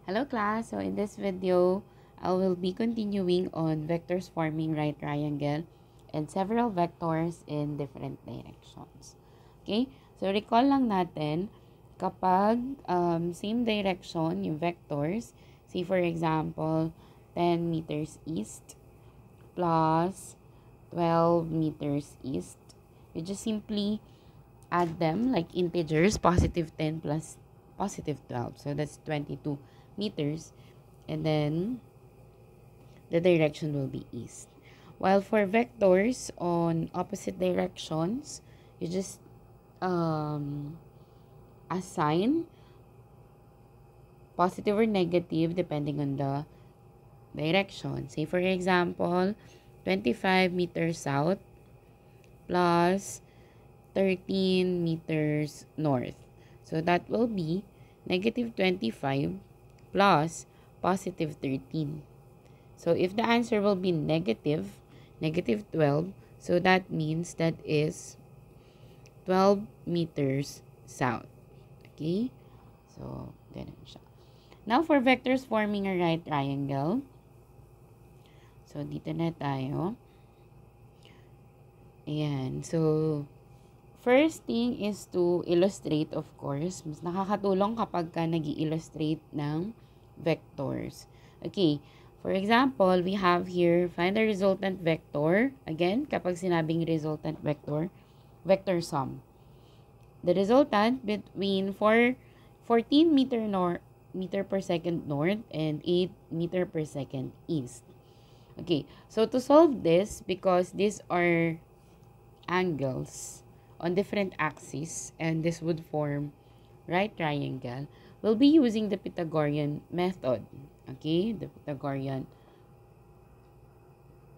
Hello class, so in this video, I will be continuing on vectors forming right triangle and several vectors in different directions. Okay, so recall lang natin, kapag same direction yung vectors, say for example, 10 meters east plus 12 meters east, you just simply add them like integers, positive 10 plus positive 12. So that's 22 meters. And then the direction will be east. While for vectors on opposite directions, you just assign positive or negative depending on the direction. Say for example, 25 meters south plus 13 meters north. So that will be negative 25 plus positive 13. So if the answer will be negative 12, so that means that is 12 meters south. Okay? So, ganun siya. Now, for vectors forming a right triangle, so dito na tayo. Ayan. So, first thing is to illustrate, of course. Mas nakakatulong kapag ka nag-i-illustrate ng vectors. Okay. For example, we have here, find the resultant vector. Again, kapag sinabing resultant vector, vector sum. The resultant between 14 meter per second north and 8 meter per second east. Okay, so to solve this, because these are angles on different axes and this would form right triangle, we'll be using the Pythagorean method. Okay, the Pythagorean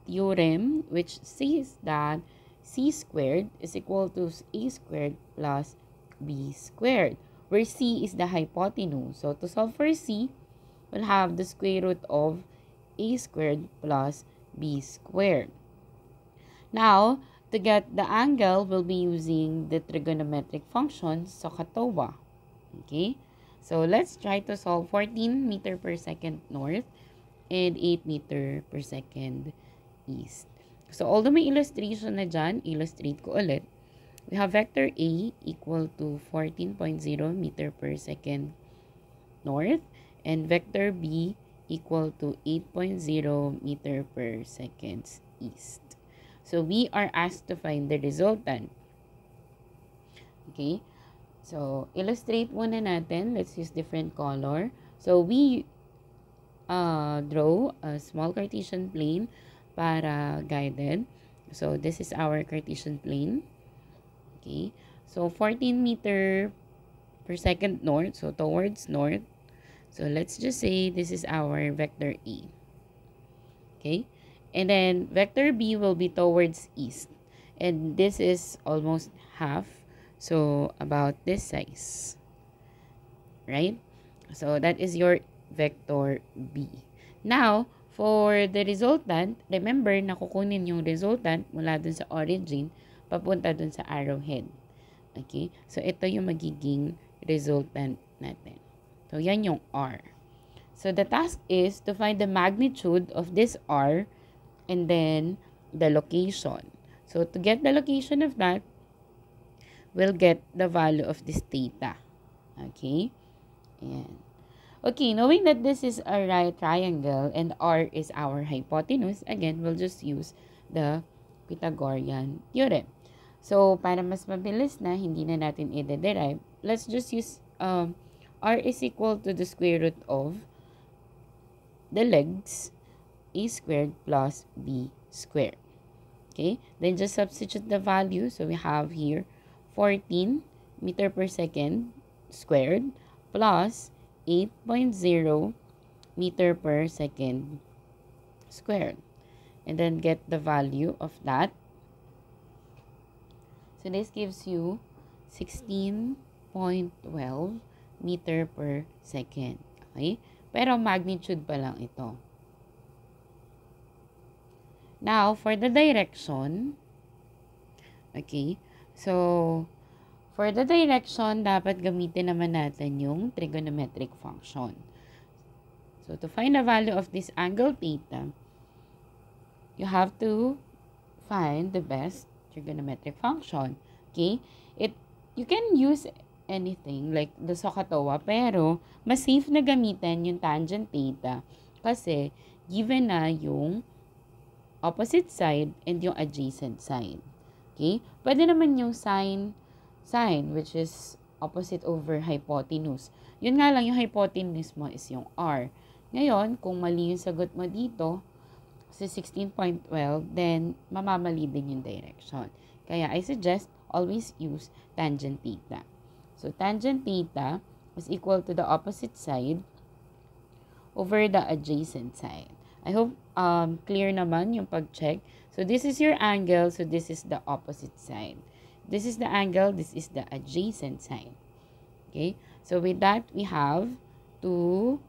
theorem, which says that c squared is equal to a squared plus b squared, where c is the hypotenuse. So to solve for c, we'll have the square root of a squared plus b squared. Now, to get the angle, we'll be using the trigonometric function SOHCAHTOA. Okay? So, let's try to solve 14 meter per second north and 8 meter per second east. So, although may illustration na dyan, illustrate ko ulit. We have vector A equal to 14.0 meter per second north and vector B equal to 8.0 meter per second east. So, we are asked to find the resultant. Okay? So, illustrate muna natin. Let's use different color. So, we draw a small Cartesian plane para guided. So, this is our Cartesian plane. Okay? So, 14 meter per second north. So, towards north. So, let's just say this is our vector A. Okay? And then, vector B will be towards east. And this is almost half. So, about this size. Right? So, that is your vector B. Now, for the resultant, remember na kukunin yung resultant mula dun sa origin, papunta dun sa arrowhead. Okay? So, ito yung magiging resultant natin. So, yan yung R. So, the task is to find the magnitude of this R and then the location. So, to get the location of that, we'll get the value of this theta. Okay? Ayan. Okay, knowing that this is a right triangle and R is our hypotenuse, again, we'll just use the Pythagorean theorem. So, para mas mabilis na, hindi na natin i-derive, let's just use R is equal to the square root of the legs a squared plus b squared. Okay, then just substitute the value. So, we have here 14 meter per second squared plus 8.0 meter per second squared. And then get the value of that. So, this gives you 16.12 meter per second. Okay? Pero magnitude pa lang ito. Now, for the direction, okay, so, for the direction, dapat gamitin naman natin yung trigonometric function. So, to find the value of this angle theta, you have to find the best trigonometric function. Okay? You can use anything like the SOHCAHTOA, pero mas safe na gamitin yung tangent theta kasi given na yung opposite side and yung adjacent side. Okay? Pwede naman yung sine, which is opposite over hypotenuse. Yun nga lang, yung hypotenuse mo is yung r. Ngayon, kung mali yung sagot mo dito, sa 16.12, then mamamali din yung direction. Kaya I suggest always use tangent theta. So, tangent theta is equal to the opposite side over the adjacent side. I hope clear naman yung pag-check. So, this is your angle. So, this is the opposite side. This is the angle. This is the adjacent side. Okay? So, with that, we have to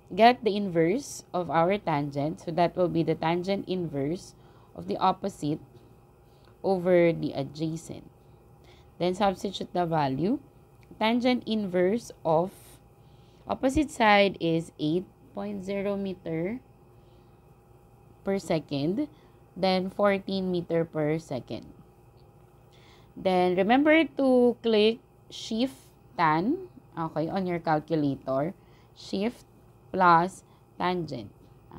get the inverse of our tangent. So, that will be the tangent inverse of the opposite over the adjacent. Then, substitute the value. Tangent inverse of opposite side is 8.0 meter per second. Then, 14 meter per second. Then, remember to click Shift Tan, okay, on your calculator. Shift plus tangent.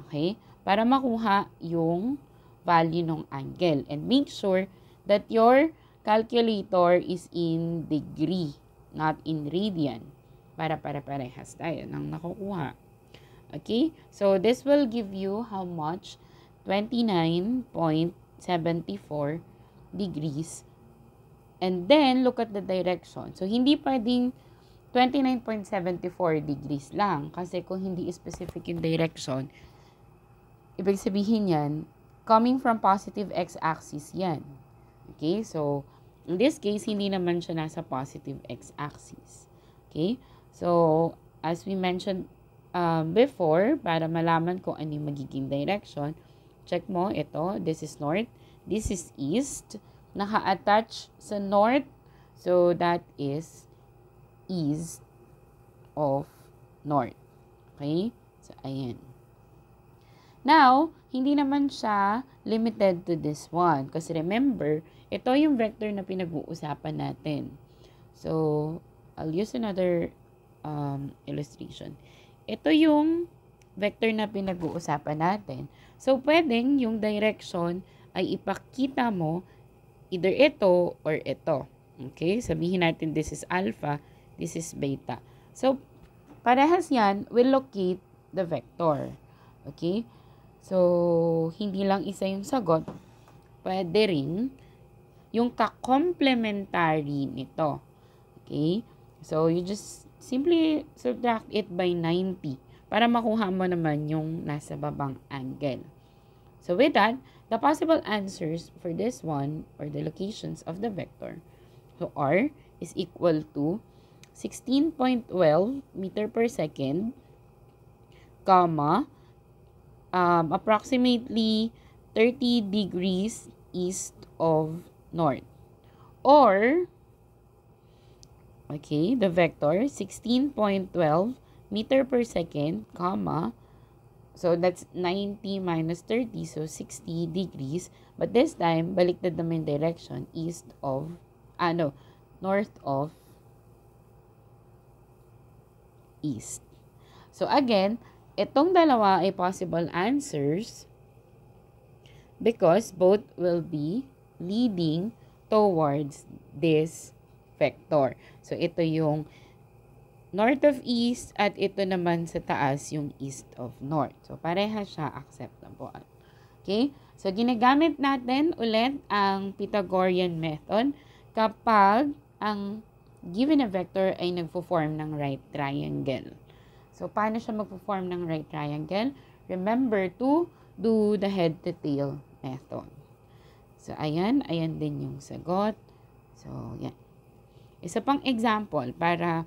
Okay? Para makuha yung value ng angle. And make sure that your calculator is in degree, not in radian. Para parehas tayo ng nakukuha. Okay? So, this will give you how much? 29.74 degrees. And then, look at the direction. So, hindi pwedeng 29.74 degrees lang. Kasi kung hindi specific yung direction, ibig sabihin yan, coming from positive x-axis yan. Okay? So, in this case, hindi naman siya nasa positive x-axis. Okay? So, as we mentioned before, para malaman kung ano yung magiging direction, check mo, ito, this is north, this is east, naka-attach sa north, so that is east of north. Okay? So, ayan. Now, hindi naman siya limited to this one. Kasi remember, ito yung vector na pinag-uusapan natin. So, I'll use another illustration. Ito yung vector na pinag-uusapan natin. So, pwedeng yung direction ay ipakita mo either ito or ito. Okay? Sabihin natin this is alpha, this is beta. So, parehas yan will locate the vector. Okay? So, hindi lang isa yung sagot. Pwede rin yung ka-complementary nito. Okay? So, you just simply subtract it by 90 para makuha mo naman yung nasa babang angle. So, with that, the possible answers for this one, or the locations of the vector, so R is equal to 16.12 meter per second, comma, approximately 30 degrees east of north. Or, okay, the vector 16.12 meter per second, comma, so that's 90 minus 30, so 60 degrees. But this time, baliktad naman direction, north of east. So again, itong dalawa ay possible answers because both will be leading towards this vector. So ito yung north of east at ito naman sa taas yung east of north. So pareha siya acceptable. Okay? So ginagamit natin ulit ang Pythagorean method kapag ang given na vector ay nagpo-form ng right triangle. So paano siya magpo-form ng right triangle? Remember to do the head to tail method. So ayan din yung sagot. So yan. Isa pang example para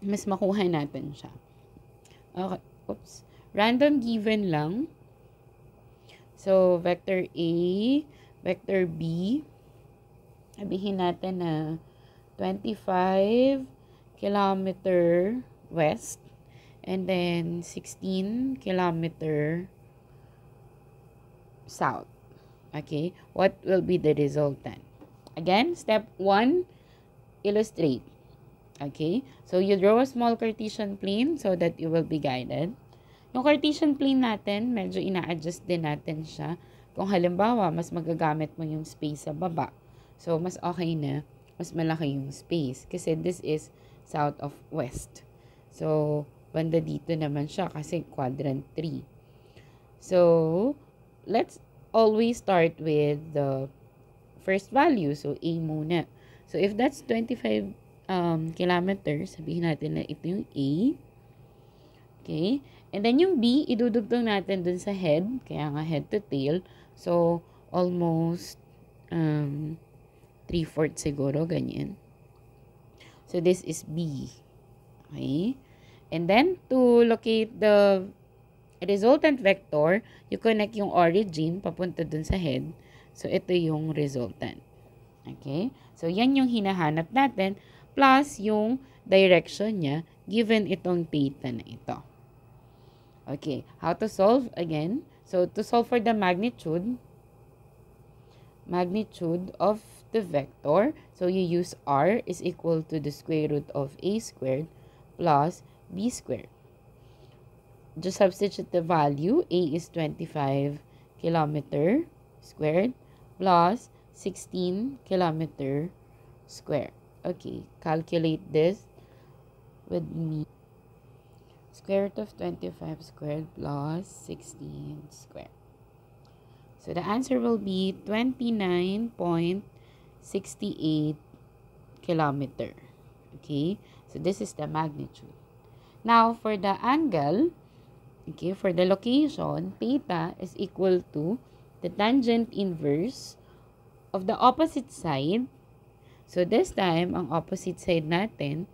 mas makuha natin siya. Okay. Oops. Random given lang. So, vector A, vector B. Sabihin natin na 25 kilometer west. and then 16 kilometer south. Okay, what will be the resultant? Again, step 1, illustrate. Okay, so you draw a small Cartesian plane so that you will be guided. Yung Cartesian plane natin, medyo ina-adjust din natin siya. Kung halimbawa, mas magagamit mo yung space sa baba. So, mas okay na, mas malaki yung space. Kasi this is south of west. So, banda dito naman siya kasi quadrant 3. So, let's always start with the first value. So, A muna. So, if that's 25 kilometers, sabihin natin na ito yung A. Okay? And then yung B, idudugtong natin dun sa head. Kaya nga head to tail. So, almost 3/4 siguro, ganyan. So, this is B. Okay? And then, to locate the resultant vector, you connect yung origin papunta dun sa head. So, ito yung resultant. Okay? So, yan yung hinahanap natin plus yung direction niya given itong theta na ito. Okay, how to solve again? So, to solve for the magnitude of the vector, so you use r is equal to the square root of a squared plus b squared. Just substitute the value. A is 25 kilometer squared plus 16 kilometer squared. Okay, calculate this with me. Square root of 25 squared plus 16 squared. So the answer will be 29.68 kilometer. Okay, so this is the magnitude. Now, for the angle, okay, for the location, theta is equal to the tangent inverse of the opposite side. So this time, ang opposite side natin,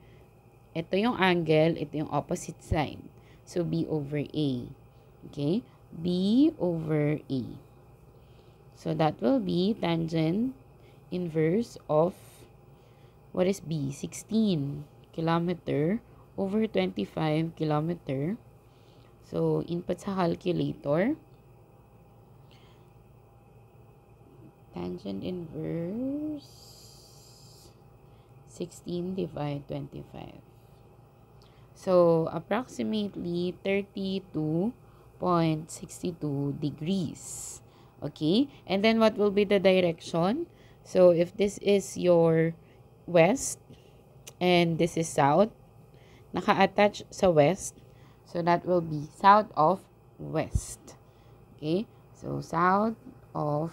ito yung angle, ito yung opposite side. So, B over A. Okay? B over A. So, that will be tangent inverse of, what is B? 16 kilometer over 25 kilometer. So, input sa calculator. Tangent inverse 16 divide 25. So, approximately 32.62 degrees. Okay? And then, what will be the direction? So, if this is your west, and this is south, naka-attach sa west, so that will be south of west. Okay? So, south of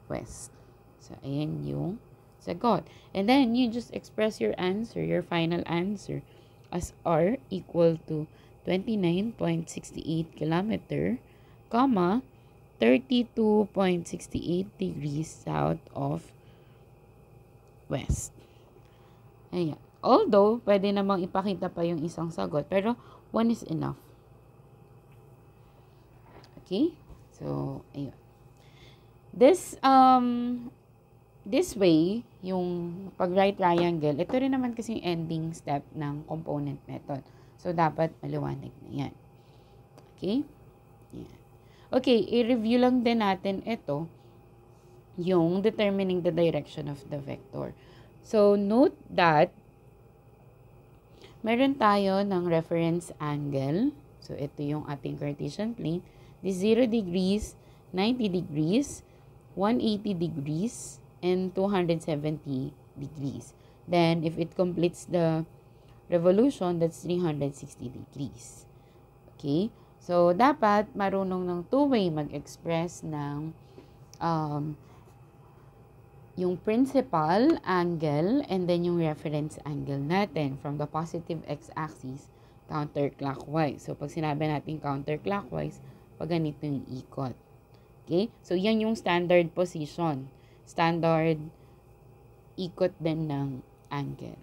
west. So, ayan yung sagot. And then, you just express your answer, your final answer, as r equal to 29.68 kilometer, comma, 32.68 degrees south of west. Ayan. Although, pwede namang ipakita pa yung isang sagot, pero one is enough. Okay? So, ayun. This way, yung pag-right triangle, ito rin naman kasi yung ending step ng component method. So, dapat maliwanag na yan. Okay? Yan. Okay, i-review lang din natin ito, yung determining the direction of the vector. So, note that meron tayo ng reference angle. So, ito yung ating Cartesian plane. This 0 degrees, 90 degrees, 180 degrees, and 270 degrees. Then, if it completes the revolution, that's 360 degrees. Okay? So, dapat marunong ng two-way mag-express ng yung principal angle and then yung reference angle natin from the positive x-axis counterclockwise. So, pag sinabi natin counterclockwise, pag ganito yung ikot. Okay? So, yan yung standard position. Standard ikot din ng angle.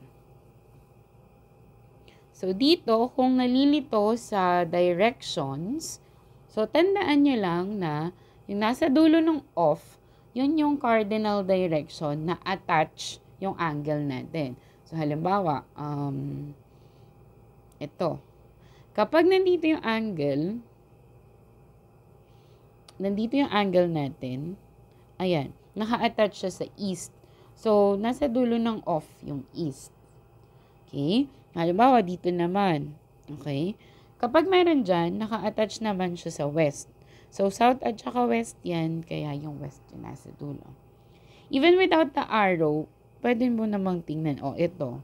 So, dito, kung nalilito sa directions, so, tandaan nyo lang na yung nasa dulo ng off, yun yung cardinal direction na attach yung angle natin. So, halimbawa, ito. Kapag nandito yung angle natin, ayan, naka-attach siya sa east. So, nasa dulo ng off yung east. Okay? Halimbawa, dito naman. Okay? Kapag meron dyan, naka-attach naman siya sa west. So, south at saka west yan, kaya yung west yung nasa dulo. Even without the arrow, pwede mo namang tingnan, ito.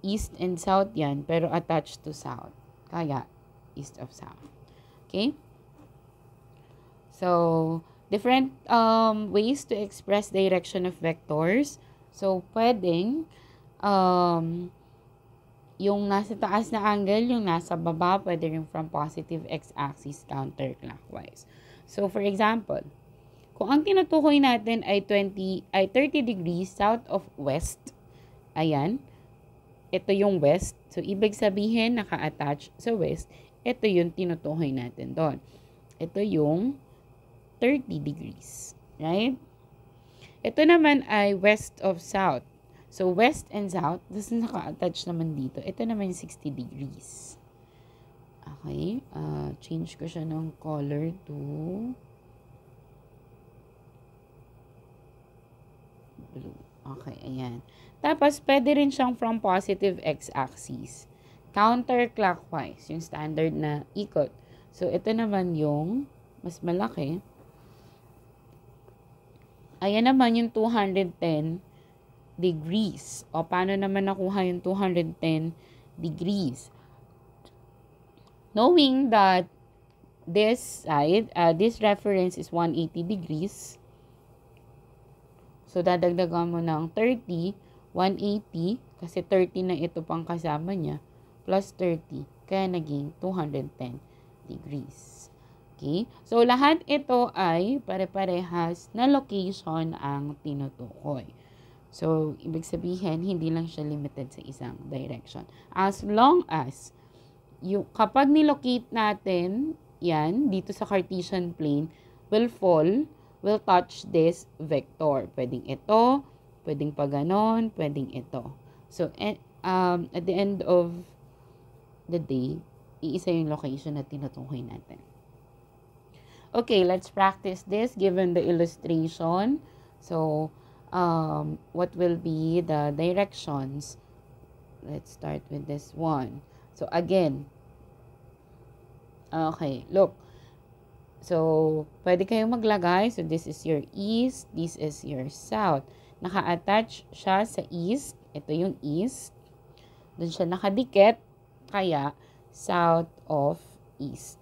East and south yan, pero attached to south. Kaya, east of south. Okay? So, different ways to express direction of vectors. So, pwedeng yung nasa taas na angle, yung nasa baba, pwede rin from positive x-axis counterclockwise. So, for example, kung ang tinutukoy natin ay 30 degrees south of west, ayan, ito yung west. So, ibig sabihin, naka-attach sa west, ito yung tinutukoy natin doon. Ito yung 30 degrees. Right? Ito naman ay west of south. So, west and south, this is naka-attach naman dito. Ito naman yung 60 degrees. Okay. Change ko siya ng color to blue. Okay, ayan. Tapos, pwede rin siyang from positive x-axis. Counterclockwise, yung standard na ikot. So, ito naman yung mas malaki. Ayan naman yung 210 degrees. O, paano naman nakuha yung 210 degrees? Knowing that this side, this reference is 180 degrees. So, dadagdagan mo ng 30, 180, kasi 30 na ito pang kasama niya, plus 30, kaya naging 210 degrees. Okay? So, lahat ito ay pare-parehas na location ang tinutukoy. So, ibig sabihin, hindi lang siya limited sa isang direction. As long as, kapag nilocate natin, yan, dito sa Cartesian plane, will touch this vector. Pwedeng ito, pwedeng pa ganon, pwedeng ito. So, at the end of the day, iisa yung location na tinutukoy natin. Okay, let's practice this given the illustration. So, what will be the directions? Let's start with this one. So, again, okay, look. So, pwede kayong maglagay. So, this is your east, this is your south. Naka-attach siya sa east. Ito yung east. Doon siya nakadikit, kaya south of east.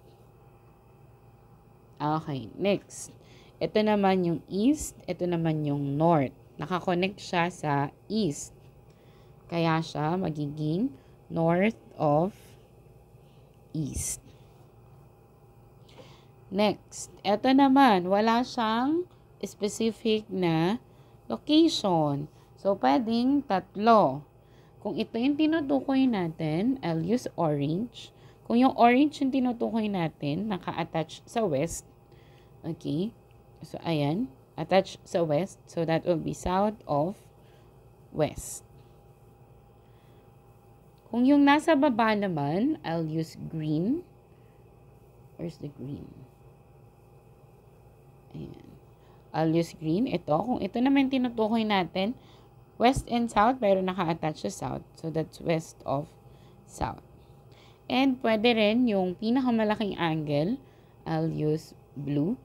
Okay, next. Ito naman yung east, ito naman yung north. Nakakonect siya sa east. Kaya siya magiging north of east. Next, ito naman, wala siyang specific na location. So, pwedeng tatlo. Kung ito yung tinutukoy natin, I'll use orange. Kung yung orange yung tinutukoy natin, naka-attach sa west. Okay? So, ayan. Attach sa west. So, that will be south of west. Kung yung nasa baba naman, I'll use green. Where's the green? Ayan. I'll use green. Ito. Kung ito naman tinutukoy natin, west and south, pero naka-attach sa south. So, that's west of south. And pwede rin yung pinakamalaking angle, I'll use blue.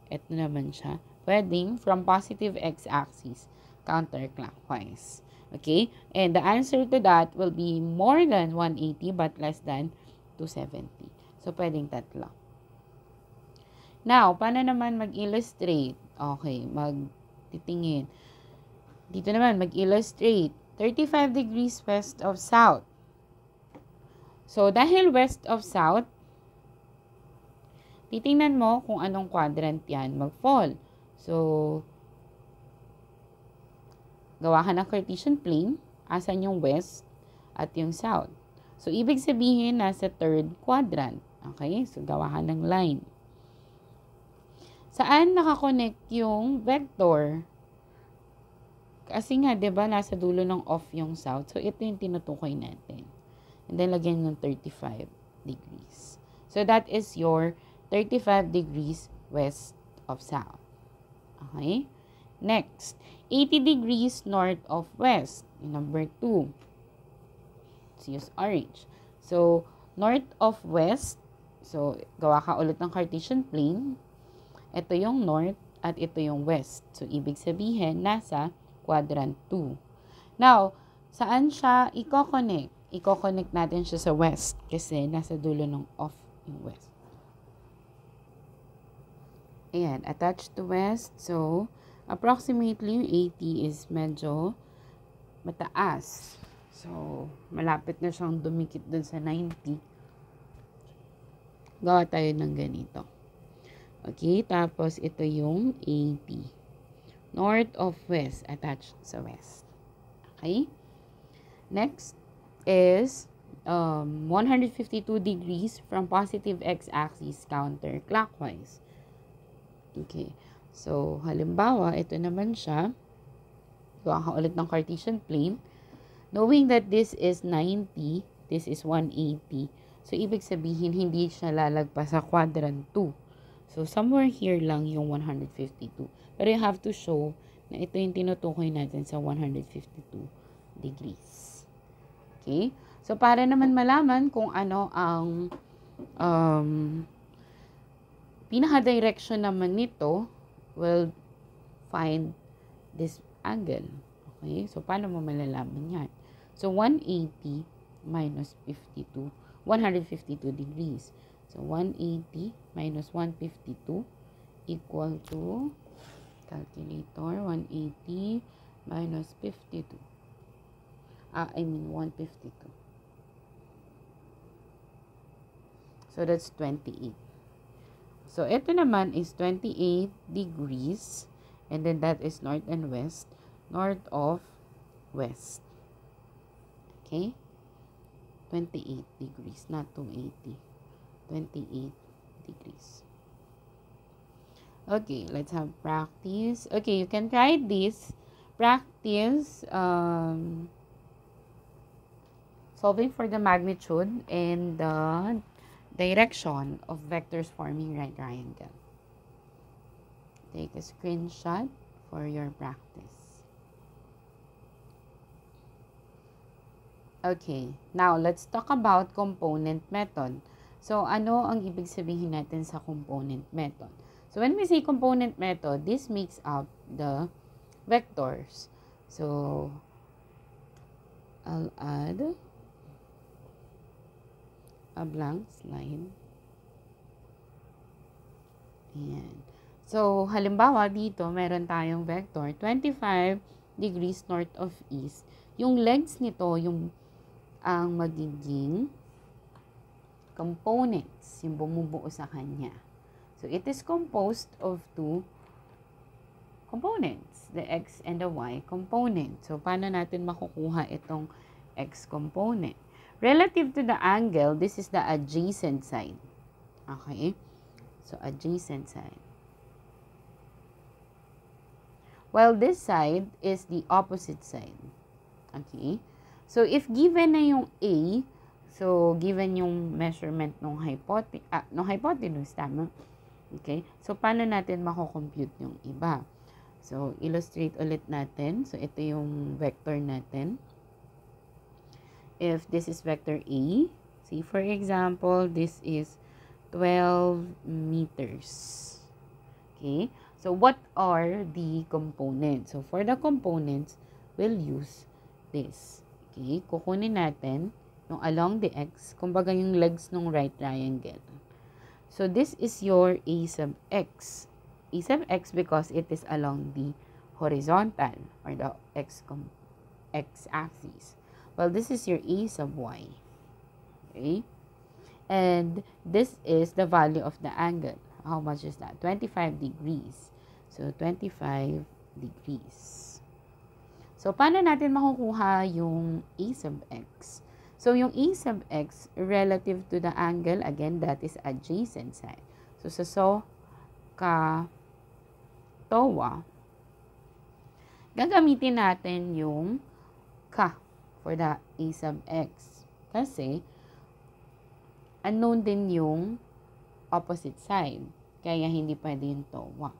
Ito naman siya. Pwedeng from positive x-axis, counterclockwise. Okay? And the answer to that will be more than 180 but less than 270. So, pwedeng tatlo. Now, paano naman mag-illustrate? Okay, magtitingin. Dito naman, mag-illustrate. 35 degrees west of south. So, dahil west of south, titingnan mo kung anong quadrant yan mag-fall. So, gawa ka ng Cartesian plane, asan yung west at yung south. So, ibig sabihin, nasa third quadrant. Okay? So, gawa ka ng line. Saan nakakonect yung vector? Kasi nga, di ba, nasa dulo ng off yung south. So, ito yung tinutukoy natin. And then, lagyan ng 35. degrees. So, that is your 35 degrees west of south. Okay? Next, 80 degrees north of west. Number 2. Let's use orange. So, north of west. So, gawa ka ulit ng Cartesian plane. Ito yung north at ito yung west. So, ibig sabihin, nasa quadrant 2. Now, saan siya i-connect? I-connect natin siya sa west kasi nasa dulo ng off yung west. Ayan, attached to west. So, approximately yung 80 is medyo mataas. So, malapit na siyang dumikit dun sa 90. Gawa tayo ng ganito. Okay, tapos ito yung 80. North of west, attached sa west. Okay? Next is 152 degrees from positive x-axis counterclockwise. Okay. So, halimbawa, ito naman siya. Gawa ka ulit ng Cartesian plane. Knowing that this is 90, this is 180. So, ibig sabihin, hindi siya lalagpas sa quadrant 2. So, somewhere here lang yung 152. Pero you have to show na ito yung tinutukoy natin sa 152 degrees. Okay? So, para naman malaman kung ano ang pinaka-direction naman nito, we'll find this angle. Okay? So, paano mo malalaman yan? So, 180 minus 52, 152 degrees. So, 180 minus 152 equal to, calculator, 180 minus 52. 152. So, that's 28. So, ito naman is 28 degrees. And then, that is north and west. North of west. Okay? 28 degrees, not 280. 28 degrees. Okay, let's have practice. Okay, you can try this. Practice solving for the magnitude and the direction of vectors forming right triangle. Take a screenshot for your practice. Okay, now let's talk about component method. So, ano ang ibig sabihin natin sa component method? So, when we say component method, this makes up the vectors. So, I'll add a blank slide. Ayan. So, halimbawa dito, meron tayong vector 25 degrees north of east. Yung legs nito, yung ang magiging components, yung bumubuo sa kanya. So, it is composed of two components, the x and the y component. So, paano natin makukuha itong x component? Relative to the angle, this is the adjacent side. Okay? So, adjacent side. While this side is the opposite side. Okay? So, if given na yung A, so, given yung measurement ng hypotenuse, tama? Okay? So, paano natin mako-compute yung iba? So, illustrate ulit natin. So, ito yung vector natin. If this is vector A, say for example, this is 12 meters. Okay? So, what are the components? So, for the components, we'll use this. Okay? Kukunin natin yung along the x, kumbaga yung legs ng right triangle. So, this is your A sub x. A sub x because it is along the horizontal or the x-axis. Well, this is your A sub y. Okay? And this is the value of the angle. How much is that? 25 degrees. So, 25 degrees. So, paano natin makukuha yung A sub x? So, yung A sub x relative to the angle, again, that is adjacent side. So, sa TOA, gagamitin natin yung ka for the A sub x. Kasi, unknown din yung opposite side. Kaya hindi pwede yung TOA.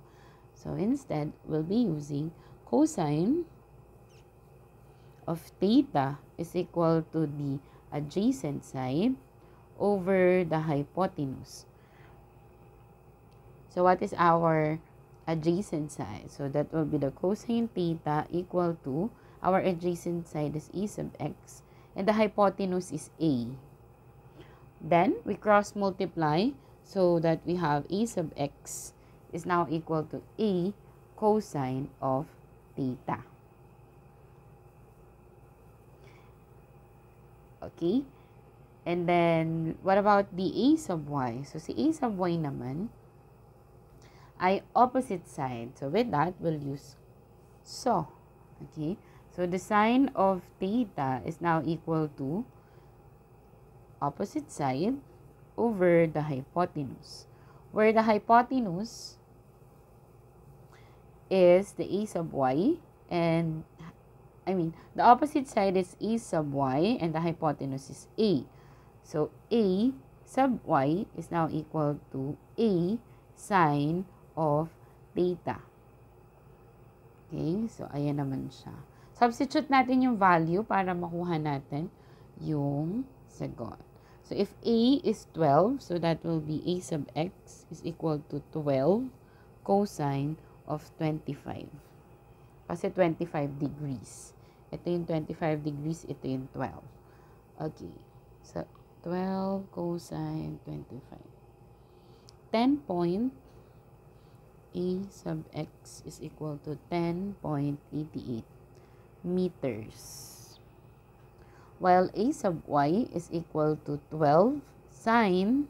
So instead, we'll be using cosine of theta is equal to the adjacent side over the hypotenuse. So what is our adjacent side? So that will be the cosine theta equal to, our adjacent side is e sub x, and the hypotenuse is a. Then we cross multiply so that we have a sub x is now equal to a cosine of theta. Okay? And then, what about the a sub y? So, si a sub y naman ay opposite side. So, with that, we'll use so. Okay? So, the sine of theta is now equal to opposite side over the hypotenuse, where the hypotenuse is the a sub y, and the opposite side is a sub y, and the hypotenuse is a. So, a sub y is now equal to a sine of theta. Okay? So, ayan naman siya. Substitute natin yung value para makuha natin yung sagot. So, if a is 12, so that will be a sub x is equal to 12 cosine of 25. Kasi 25 degrees. Ito yung 25 degrees, ito yung 12. Okay. So, 12 cosine 25. 10 point a sub x is equal to 10.88 meters. While a sub y is equal to 12 sine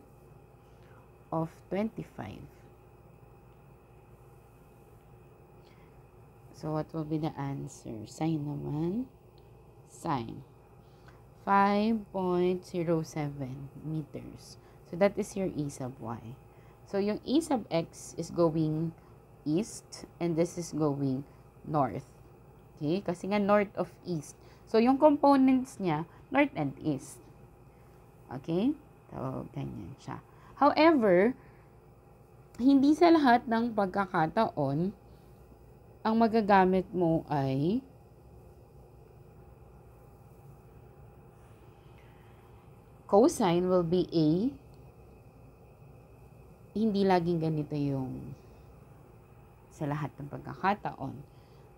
of 25. So, what will be the answer? Sine naman. Sine. 5.07 meters. So, that is your a sub y. So, yung a sub x is going east and this is going north. Okay? Kasi nga north of east. So, yung components niya, north and east. Okay? So, ganyan siya. However, hindi sa lahat ng pagkakataon, ang magagamit mo ay cosine will be a. Hindi laging ganito yung sa lahat ng pagkakataon.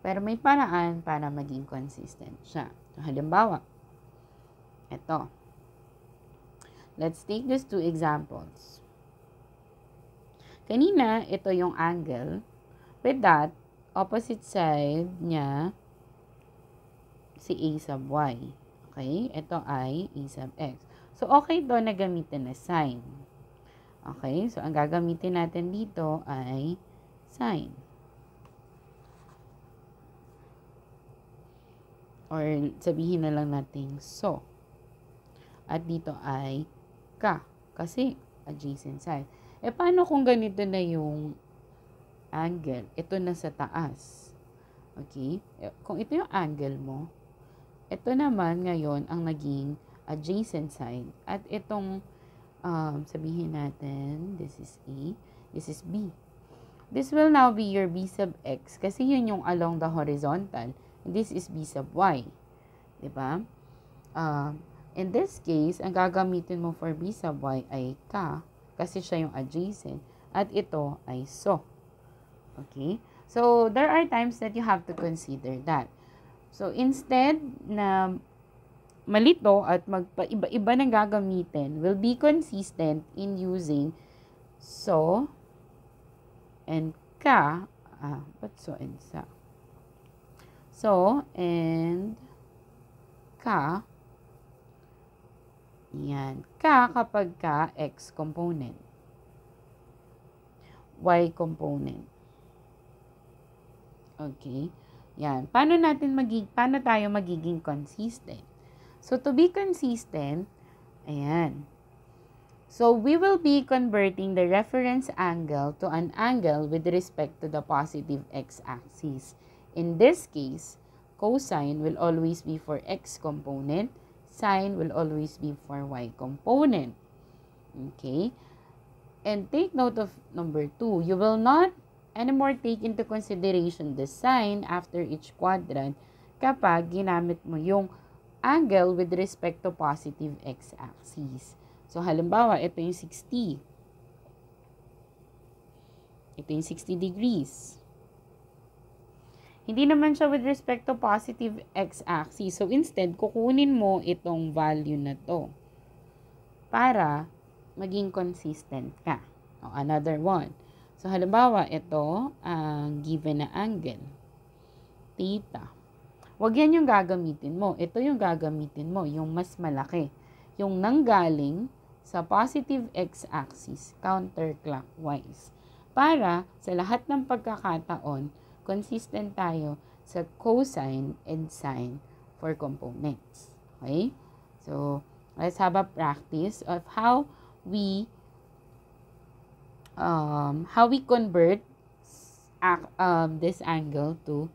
Pero may paraan para maging consistent siya. So, halimbawa, ito. Let's take these two examples. Kanina, ito yung angle. With that, opposite side niya, si a sub y. Okay? Ito ay a sub x. So, okay ito na gamitin na sine. Okay? So, ang gagamitin natin dito ay sine. Or sabihin na lang natin so. At dito ay ka. Kasi adjacent side. E paano kung ganito na yung angle? Ito na sa taas. Okay? Kung ito yung angle mo, ito naman ngayon ang naging adjacent side. At itong sabihin natin, this is A, this is B. This will now be your B sub X kasi yun yung along the horizontal. And this is B sub Y. Diba? In this case, ang gagamitin mo for B sub Y ay ka kasi siya yung adjacent. At ito ay so. Okay? So, there are times that you have to consider that. So, instead na malito at magpaiba-iba ng gagamitin, will be consistent in using so and ka. But so and sa? So and ka. Yan. Ka kapag ka x component. Y component. Okay. Yan. Paano tayo magiging consistent? So, to be consistent, ayan. So, we will be converting the reference angle to an angle with respect to the positive x-axis. In this case, cosine will always be for x component, sine will always be for y component. Okay? And take note of number 2. You will not anymore take into consideration the sine after each quadrant kapag ginamit mo yung angle with respect to positive x-axis. So, halimbawa, ito yung 60. Ito yung 60 degrees. Hindi naman siya with respect to positive x-axis. So, instead, kukunin mo itong value na to para maging consistent ka. O, another one. So, halimbawa, ito ang given na angle. Theta. Huwag yan yung gagamitin mo. Ito yung gagamitin mo, yung mas malaki. Yung nanggaling sa positive x-axis counterclockwise. Para sa lahat ng pagkakataon, consistent tayo sa cosine and sine for components. Okay? So, let's have a practice of how we convert this angle to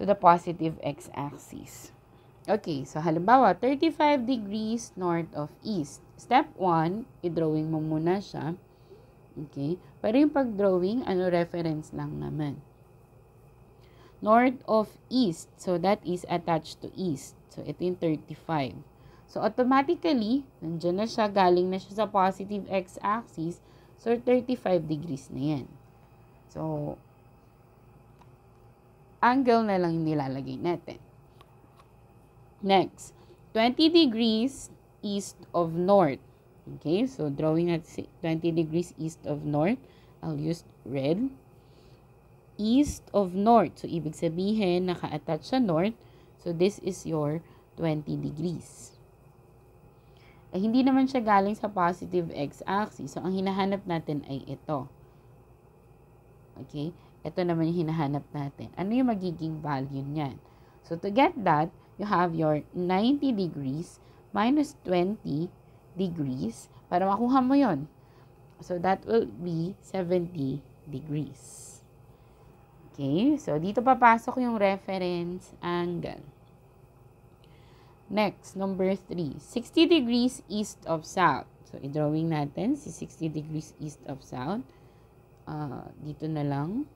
the positive x-axis. Okay, so halimbawa, 35 degrees north of east. Step 1, i-drawing mo muna siya. Okay, pero yung pag-drawing, reference lang naman. North of east, so that is attached to east. So, ito yung 35. So, automatically, nandiyan na siya, galing na siya sa positive x-axis. So, 35 degrees na yan. So, angle na lang yung nilalagay natin. Next, 20 degrees east of north. Okay, so drawing at 20 degrees east of north. I'll use red. East of north. So, ibig sabihin, naka-attach sa north. So, this is your 20 degrees. Eh, hindi naman siya galing sa positive x-axis. So, ang hinahanap natin ay ito. Okay? Ito naman yung hinahanap natin. Ano yung magiging value niyan? So, to get that, you have your 90 degrees minus 20 degrees para makuha mo yon. So, that will be 70 degrees. Okay? So, dito papasok yung reference angle. Next, number 3. 60 degrees east of south. So, i-drawing natin si 60 degrees east of south. Dito na lang.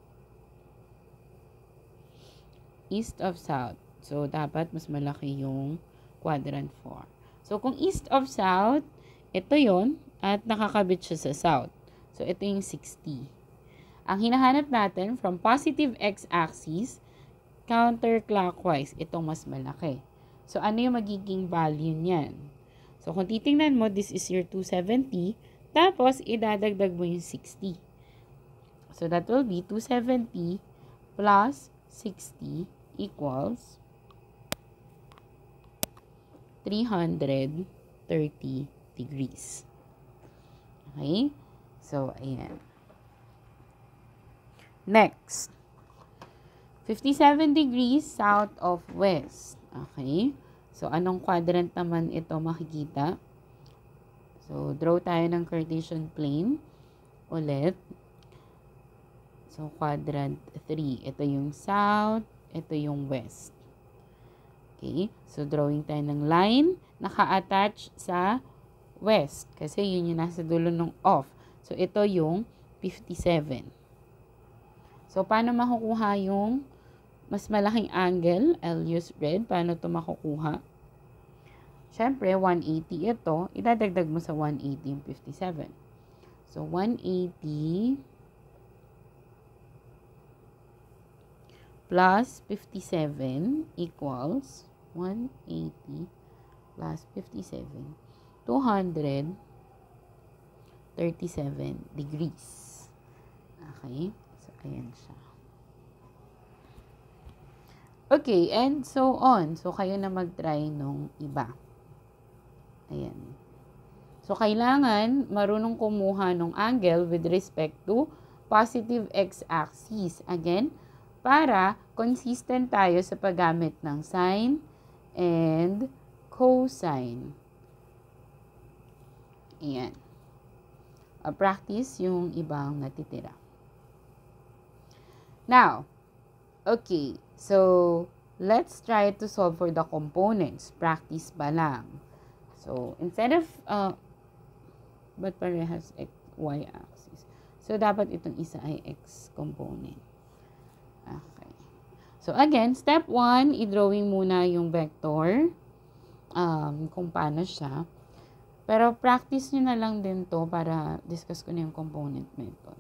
East of south. So, dapat mas malaki yung quadrant 4. So, kung east of south, ito yon at nakakabit siya sa south. So, ito yung 60. Ang hinahanap natin from positive x-axis, counterclockwise, itong mas malaki. So, ano yung magiging value niyan? So, kung titingnan mo, this is your 270, tapos idadagdag mo yung 60. So, that will be 270 plus 60 equals 330 degrees. Okay? So, ayan. Next. 57 degrees south of west. Okay? So, anong quadrant naman ito makikita? So, draw tayo ng Cartesian plane. Ulit. So, quadrant 3. Ito yung south. Ito yung west. Okay? So, drawing tayo ng line. Naka-attach sa west. Kasi yun yung nasa dulo ng off. So, ito yung 57. So, paano makukuha yung mas malaking angle? I'll use red. Paano ito makukuha? Siyempre, 180 ito. Idadagdag mo sa 180 yung 57. So, 180 plus 57 equals 180 plus 57. 237 degrees. Okay? So, ayan siya. Okay, and so on. So, kayo na mag-try nung iba. Ayan. So, kailangan marunong kumuha ng angle with respect to positive x-axis. Again, para consistent tayo sa paggamit ng sine and cosine. Ayan. Practice yung ibang natitira. Now, okay. So, let's try to solve for the components. Practice pa lang. So, instead of but parehas y-axis. So, dapat itong isa ay x component. Okay. So, again, step 1, i-drawing muna yung vector, kung paano siya. Pero, practice nyo na lang din to para discuss ko na yung component method.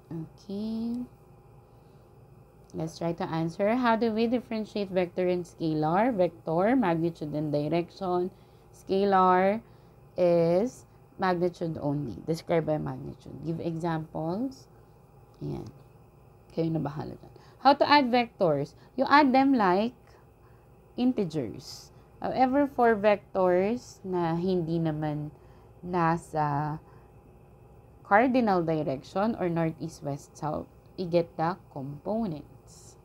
Okay. Let's try to answer. How do we differentiate vector and scalar? Vector, magnitude and direction. Scalar is magnitude only. Describe by magnitude. Give examples. Ayan. Kayo na bahala dyan. How to add vectors? You add them like integers. However, for vectors na hindi naman nasa cardinal direction or north, east, west, south, you get the components.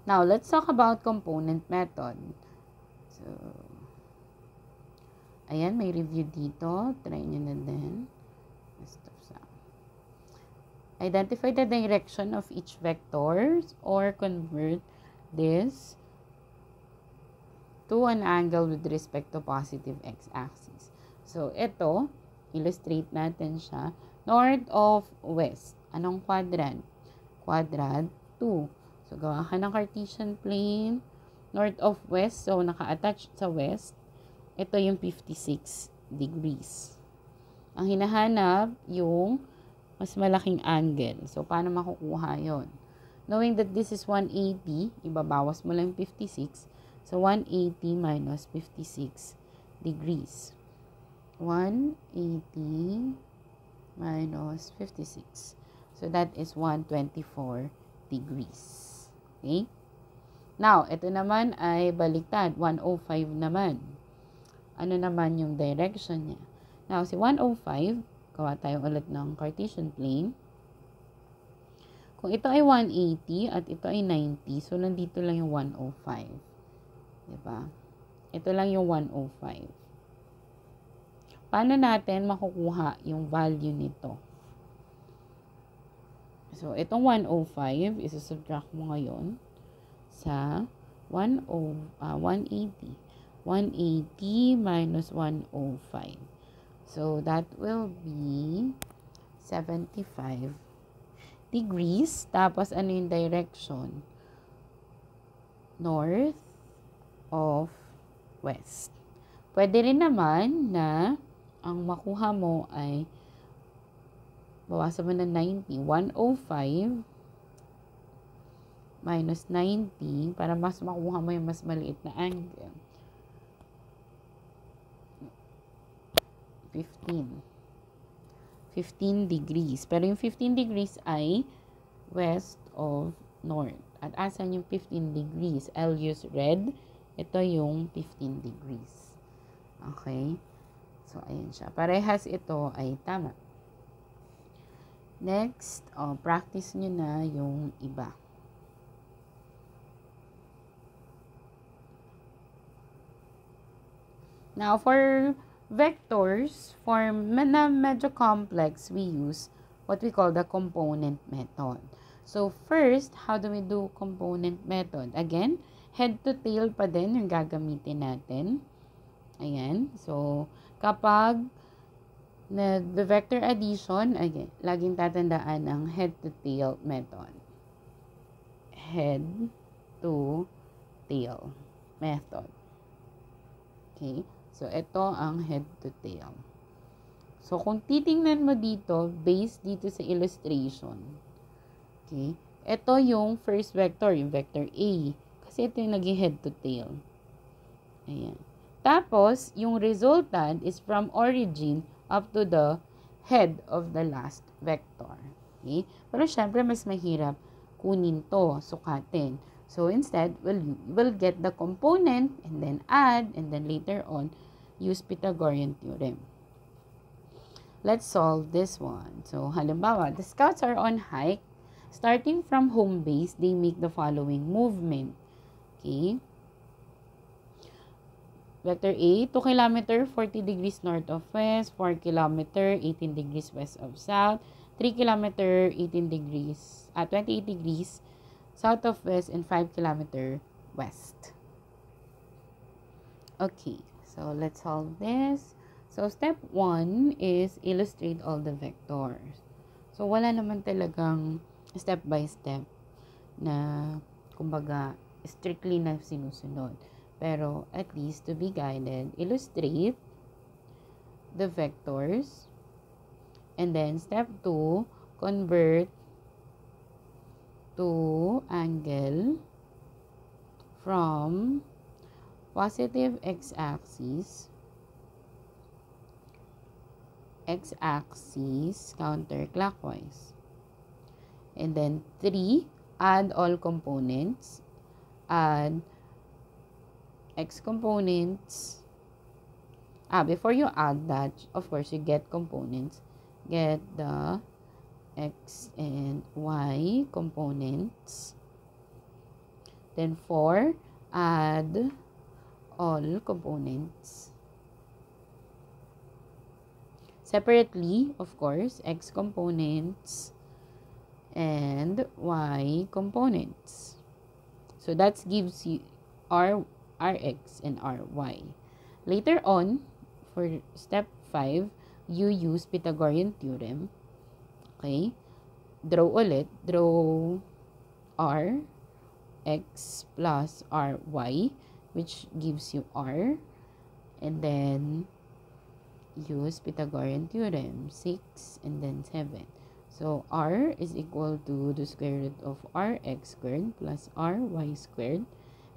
Now, let's talk about component method. So, ayan, may review dito. Try nyo na din. Identify the direction of each vector or convert this to an angle with respect to positive x-axis. So, ito, illustrate natin siya. North of west. Anong quadrant? Quadrant 2. So, gawa ka ng Cartesian plane. North of west. So, naka-attach sa west. Ito yung 56 degrees. Ang hinahanap yung mas malaking angle. So, paano makukuha yon? Knowing that this is 180, ibabawas mo lang 56. So, 180 minus 56 degrees. 180 minus 56. So, that is 124 degrees. Okay? Now, ito naman ay baliktad. 105 naman. Ano naman yung direction niya? Now, si 105, gawa tayo ulit ng Cartesian plane. Kung ito ay 180 at ito ay 90, so nandito lang yung 105. Diba? Ito lang yung 105. Paano natin makukuha yung value nito? So, itong 105, isa-subtract mo ngayon sa 180. 180 minus 105. So, that will be 75 degrees. Tapos, ano yung direction? North of west. Pwede rin naman na ang makuha mo ay bawasan mo na 90. 105 minus 90 para mas makuha mo yung mas maliit na angle. 15 degrees. Pero yung 15 degrees ay west of north. At asan yung 15 degrees? I'll use red. Ito yung 15 degrees. Okay? So, ayan siya. Parehas ito ay tama. Next, practice nyo na yung iba. Now, for vectors, for na medyo complex, we use what we call the component method. So, first, how do we do component method? Again, head to tail pa din yung gagamitin natin. Ayan. So, kapag nag-vector addition, again, laging tatandaan ang head to tail method. Head to tail method. Okay. So, ito ang head to tail. So, kung titingnan mo dito, based dito sa illustration, okay, ito yung first vector, yung vector A. Kasi ito yung naging head to tail. Ayan. Tapos, yung resultant is from origin up to the head of the last vector. Okay? Pero, syempre, mas mahirap kunin to, sukatin. So, instead, we'll get the component and then add, and then later on, use Pythagorean theorem. Let's solve this one. So, halimbawa, the scouts are on hike. Starting from home base, they make the following movement. Okay? Vector A, 2 km, 40 degrees north of west, 4 km, 18 degrees west of south, 3 km, 28 degrees south of west, and 5 km west. Okay. So, let's solve this. So, step 1 is illustrate all the vectors. So, wala naman talagang step by step na, kumbaga, strictly na sinusunod. Pero, at least, to be guided, illustrate the vectors. And then, step 2, convert to angle from positive x-axis counterclockwise. And then 3, add all components. Add x components. Before you add that, of course, you get components. Get the x and y components. Then 4, add all components. Separately, of course, x components and y components. So that gives you rx and ry. Later on, for step 5, you use Pythagorean theorem. Okay? Draw ulit. Draw r x plus ry, which gives you r. And then, use Pythagorean theorem. 6 and then 7. So, r is equal to the square root of rx squared plus ry squared.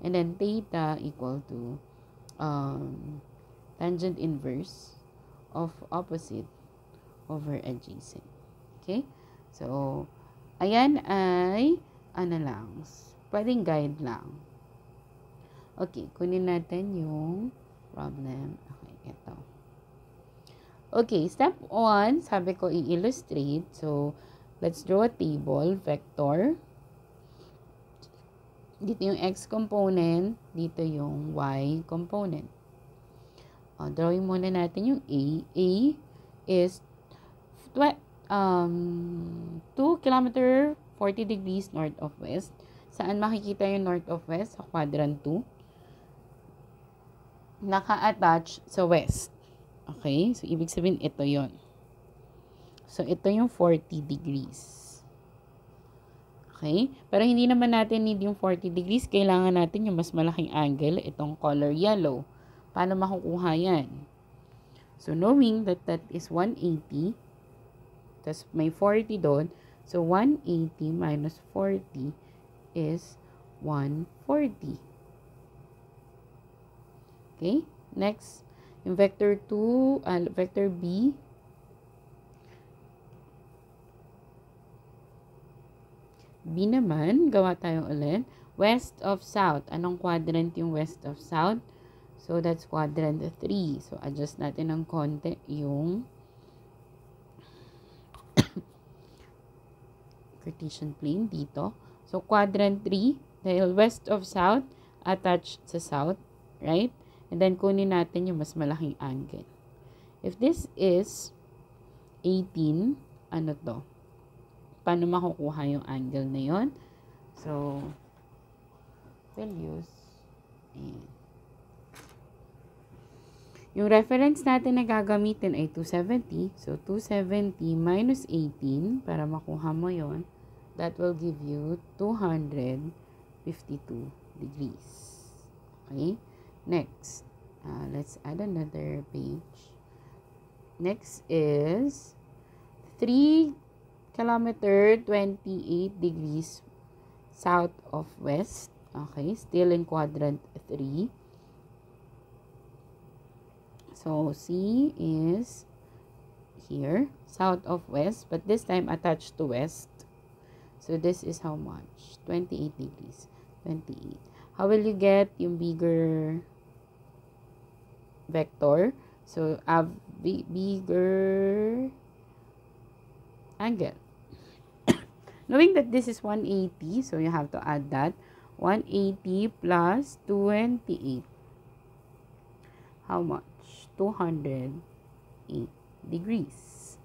And then, theta equal to tangent inverse of opposite over adjacent. Okay? So, ayan ay, pwedeng guide lang. Okay, kunin natin yung problem. Okay, ito. Okay, step 1, sabi ko i-illustrate. So, let's draw a table, vector. Dito yung x component, dito yung y component. Drawing muna natin yung A. A is 2 km 40 degrees north of west. Saan makikita yung north of west? Sa quadrant 2. Naka-attach sa west. Okay? So, ibig sabihin, ito yon. So, ito yung 40 degrees. Okay? Pero hindi naman natin need yung 40 degrees. Kailangan natin yung mas malaking angle. Itong color yellow. Paano makukuha yan? So, knowing that that is 180, tas may 40 doon, so 180 minus 40 is 140. Okay? Next, yung vector 2, vector B, B naman, gawa tayo ulit. West of south. Anong quadrant yung west of south? So, that's quadrant 3. So, adjust natin ng konti yung Cartesian plane dito. So, quadrant 3, dahil west of south, attached sa south, right? And then, kunin natin yung mas malaking angle. If this is 18, ano to? Paano makukuha yung angle na yon? So, we'll use yung reference natin na gagamitin ay 270. So, 270 minus 18, para makuha mo yon, that will give you 252 degrees. Okay? Next, let's add another page. Next is 3 kilometer 28 degrees south of west. Okay, still in quadrant 3. So, C is here, south of west, but this time attached to west. So, this is how much? 28 degrees. 28. How will you get yung bigger vector? So, a bigger angle. Knowing that this is 180, so you have to add that. 180 plus 28. How much? 208 degrees.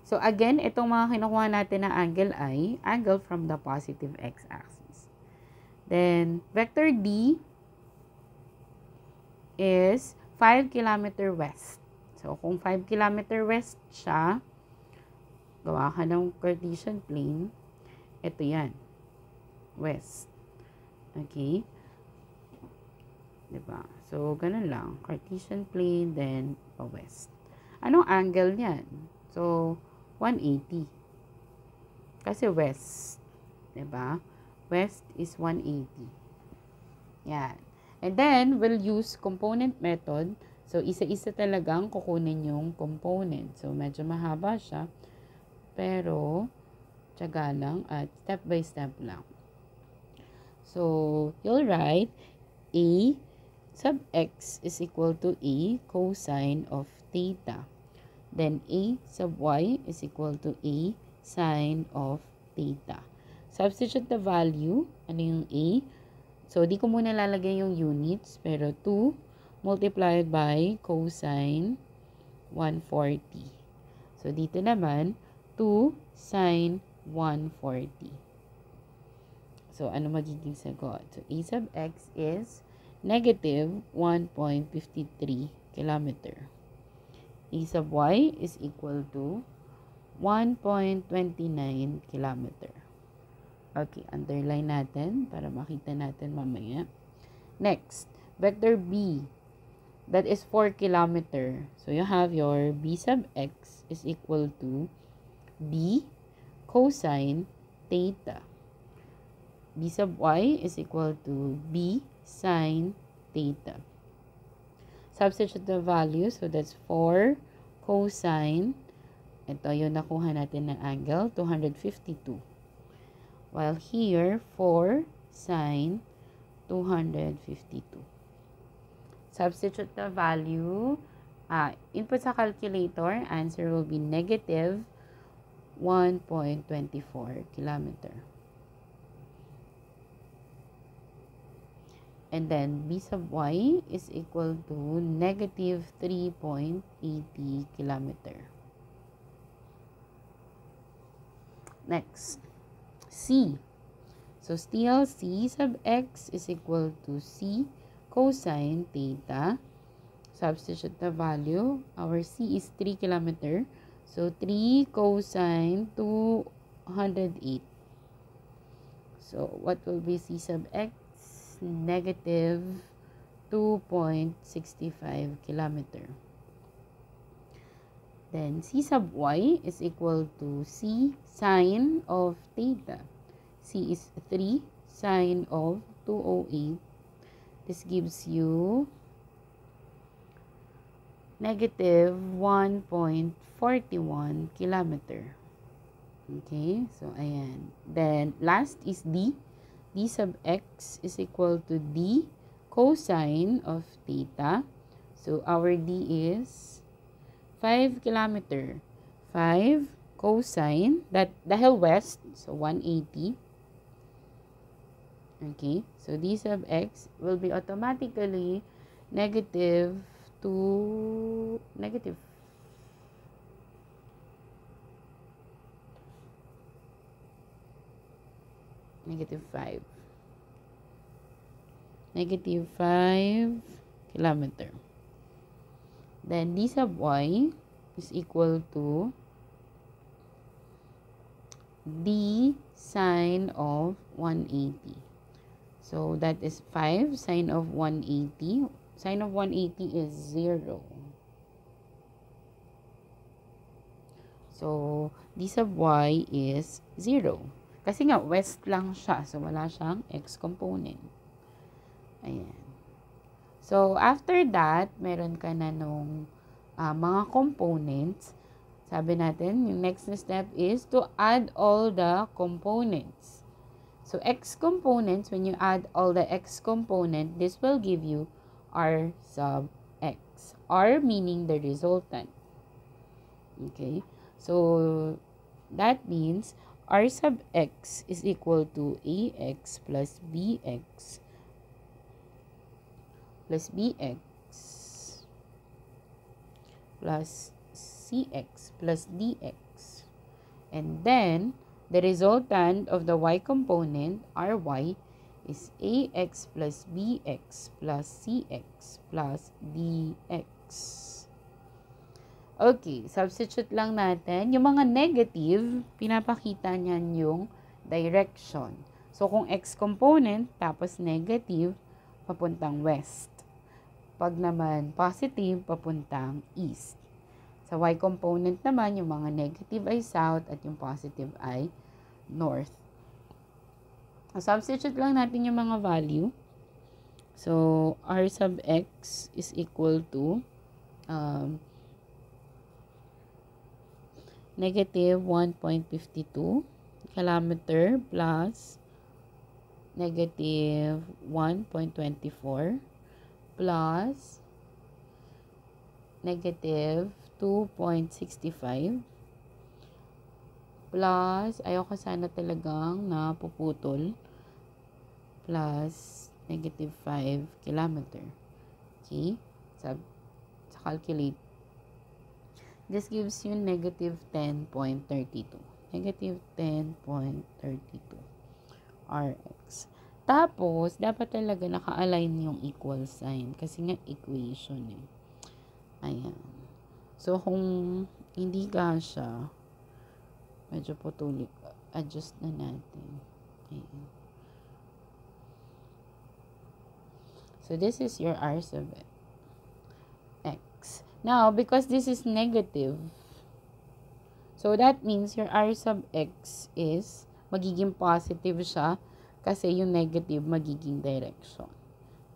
So, again, itong mga kinukuha natin na angle ay angle from the positive x-axis. Then, vector D is 5 kilometer west. So, kung 5 kilometer west siya, gawa ka ng Cartesian plane, ito yan, west. Okay? Diba? So, ganun lang. Cartesian plane, then west. Anong angle niyan? So, 180. Kasi west. Diba? West is 180. Yan. And then, we'll use component method. So, isa-isa talagang kukunin yung component. So, medyo mahaba siya. Pero, tiyaga lang at step by step lang. So, you'll write A sub x is equal to A cosine of theta. Then, A sub y is equal to A sine of theta. Substitute the value. Ano yung A? So, di ko muna lalagay yung units, pero 2 multiplied by cosine 140. So, dito naman, 2 sine 140. So, ano magiging sagot? So, A sub x is negative 1.53 kilometer. A sub y is equal to 1.29 kilometer. Okay, underline natin para makita natin mamaya. Next, vector B. That is 4 kilometer. So, you have your B sub x is equal to B cosine theta. B sub y is equal to B sine theta. Substitute the value. So, that's 4 cosine. Ito yung nakuha natin na angle, 252. While here, 4 sine 252. Substitute the value. Input sa calculator, answer will be negative 1.24 kilometer. And then, B sub y is equal to negative 3.80 kilometer. Next, C. So, still C sub x is equal to C cosine theta. Substitute the value. Our C is 3 kilometer. So, 3 cosine 208. So, what will be C sub x? Negative 2.65 kilometer. Then, C sub y is equal to C sine of theta. C is 3 sine of 208. This gives you negative 1.41 kilometer. Okay, so ayan. Then, last is D. D sub x is equal to D cosine of theta. So, our D is 5 kilometer. 5 cosine, dahil west, so 180. Okay, so D sub x will be automatically negative 5. Negative 5 kilometer. Then, D sub y is equal to D sine of 180. So, that is 5 sine of 180. Sine of 180 is 0. So, D sub y is 0. Kasi nga, west lang siya. So, wala siyang x component. Ayan. So, after that, meron ka na nung mga components. Sabi natin, yung next na step is to add all the components. So, x components, when you add all the x component, this will give you r sub x. R meaning the resultant. Okay? So, that means r sub x is equal to ax plus bx plus bx plus cx plus dx. And then, the resultant of the y component, ry, is ax plus bx plus cx plus dx. Okay, substitute lang natin. Yung mga negative, pinapakita niyan yung direction. So, kung x component, tapos negative, papuntang west. Pag naman positive, papuntang east. Sa y component naman, yung mga negative ay south at yung positive ay north. Substitute lang natin yung mga value. So, r sub x is equal to negative 1.52 kilometer plus negative 1.24 plus negative 2.65 plus, ayoko sana talagang napuputol, plus negative 5 kilometer. Okay? Sa calculate. This gives you negative 10.32. Negative 10.32 Rx. Tapos, dapat talaga naka-align yung equal sign. Kasi nga, equation eh. Ayan. So, kung hindi kasya, medyo putulik. Adjust na natin. Ayan. So, this is your R sub x. Now, because this is negative, so that means your R sub x is magiging positive siya kasi yung negative magiging direction.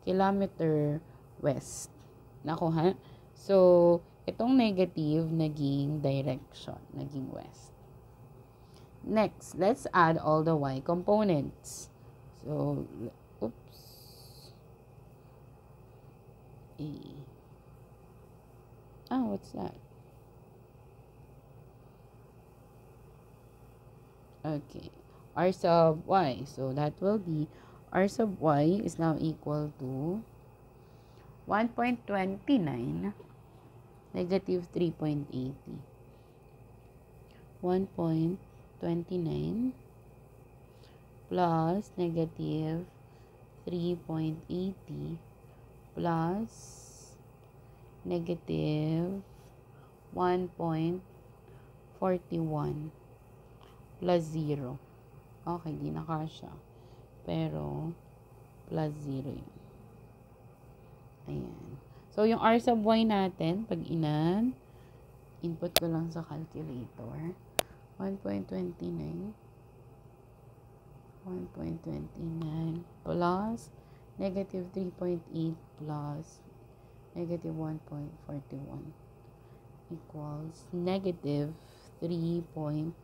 Kilometer west. Naku ha? So, itong negative naging direction, naging west. Next, let's add all the y components. So, oops. What's that? Okay. R sub y. So, that will be R sub y is now equal to 1.29 negative 3.80. 1.29 plus negative 3.80 plus negative 1.41 plus 0. Okay, di na kasya. Pero, plus 0 yun. Ayan. So, yung R sub y natin, pag input ko lang sa calculator. 1.29 plus negative 3.8 plus negative 1.41 equals negative 3.92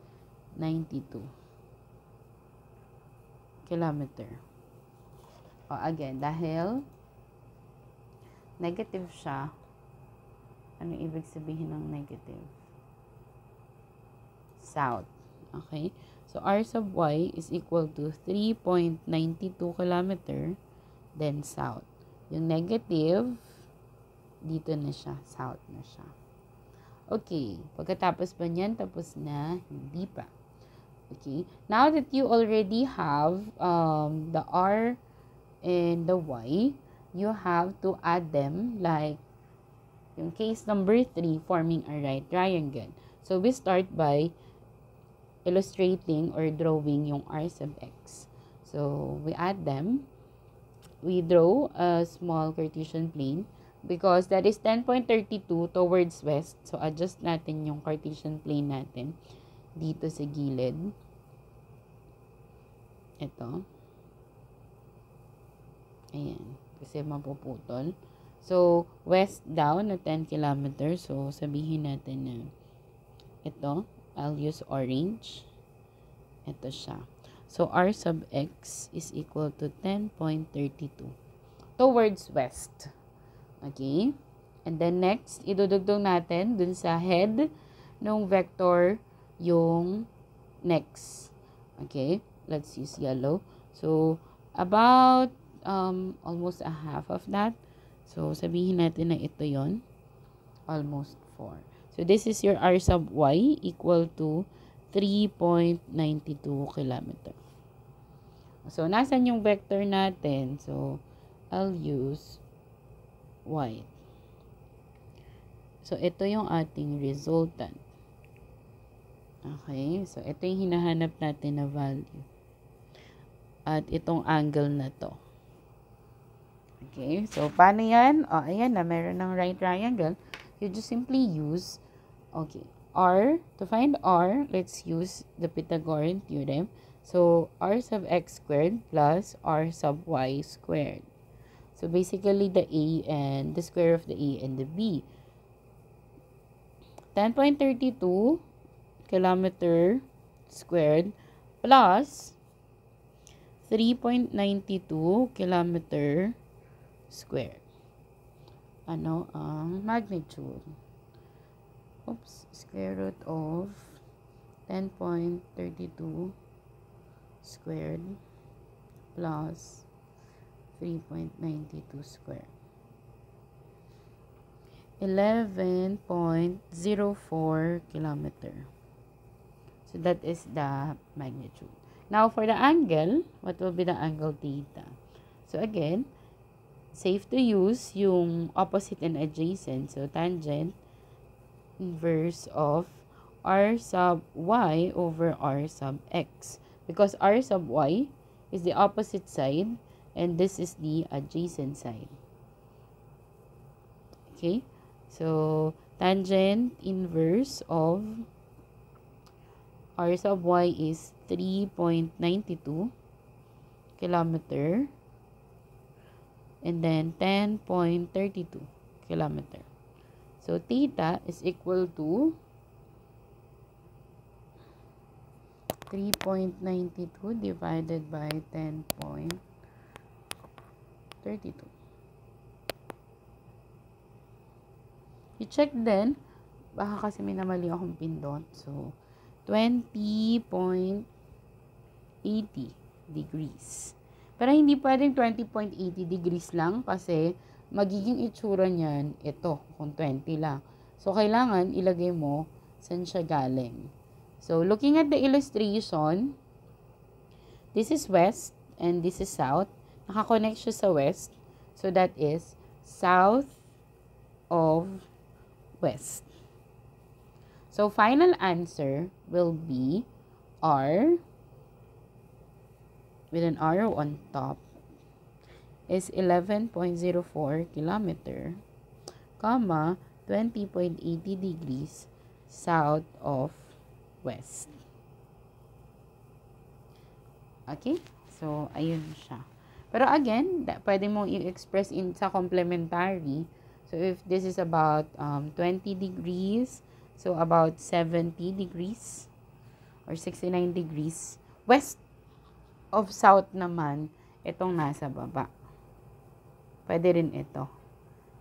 kilometer. Again, dahil negative siya, ano ibig sabihin ng negative? South. Okay? So, R sub y is equal to 3.92 kilometer, then south. Yung negative, dito na siya. South na siya. Okay. Pagkatapos ba niyan, tapos na? Hindi pa. Okay. Now that you already have the R and the Y, you have to add them like yung case number 3, forming a right triangle. So, we start by illustrating or drawing yung R sub x. So, we add them. We draw a small Cartesian plane because that is 10.32 towards west. So, adjust natin yung Cartesian plane natin dito sa gilid. Ito. Ayan. Kasi mapuputol. So, west down na 10 kilometers. So, sabihin natin na ito. I'll use orange. Ito siya. So, R sub x is equal to 10.32 towards west. Okay? And then next, idudugtong natin dun sa head ng vector yung next. Okay? Let's use yellow. So, about almost a half of that. So, sabihin natin na ito yon, almost 4. So, this is your R sub y equal to 3.92 kilometer. So, nasan yung vector natin? So, I'll use white. So, ito yung ating resultant. Okay? So, ito yung hinahanap natin na value. At itong angle na to. Okay? So, paano yan? O, ayan na. Meron ng right triangle. You just simply use, okay, R. To find R, let's use the Pythagorean theorem. So, R sub x squared plus R sub y squared. So, basically, the A and the square of the A and the B. 10.32 kilometer squared plus 3.92 kilometer squared. Ano ang magnitude? Oops, square root of 10.32 squared plus 3.92 squared. 11.04 kilometer. So that is the magnitude. Now for the angle, what will be the angle theta? So again, safe to use yung opposite and adjacent. So tangent inverse of r sub y over r sub x. Because r sub y is the opposite side and this is the adjacent side. Okay? So, tangent inverse of r sub y is 3.92 kilometer and then 10.32 kilometer. So, theta is equal to 3.92 divided by 10.32. I-check din, baka kasi may namali akong pindot. So, 20.80 degrees. Pero hindi pwedeng 20.80 degrees lang kasi magiging itsura niyan ito kung 20 lang. So, kailangan ilagay mo saan siya galing. So, looking at the illustration, this is west and this is south. Nakakonect siya sa west. So, that is south of west. So, final answer will be R with an arrow on top is 11.04 kilometer, comma, 20.80 degrees south of west. Okay? So, ayun siya. Pero again, pwede mong i-express in sa complementary. So, if this is about 20 degrees, so about 70 degrees or 69 degrees. West of south naman, itong nasa baba. Pwede rin ito.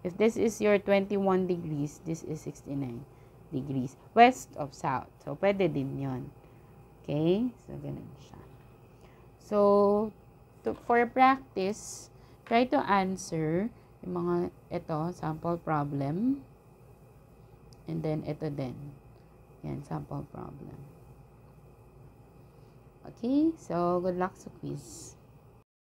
If this is your 21 degrees, this is 69 degrees. West of south. So, pwede din yon. Okay? So, ganun siya. So, for practice, try to answer yung mga ito, sample problem. And then, ito din. Yan, sample problem. Okay? So, good luck sa quiz.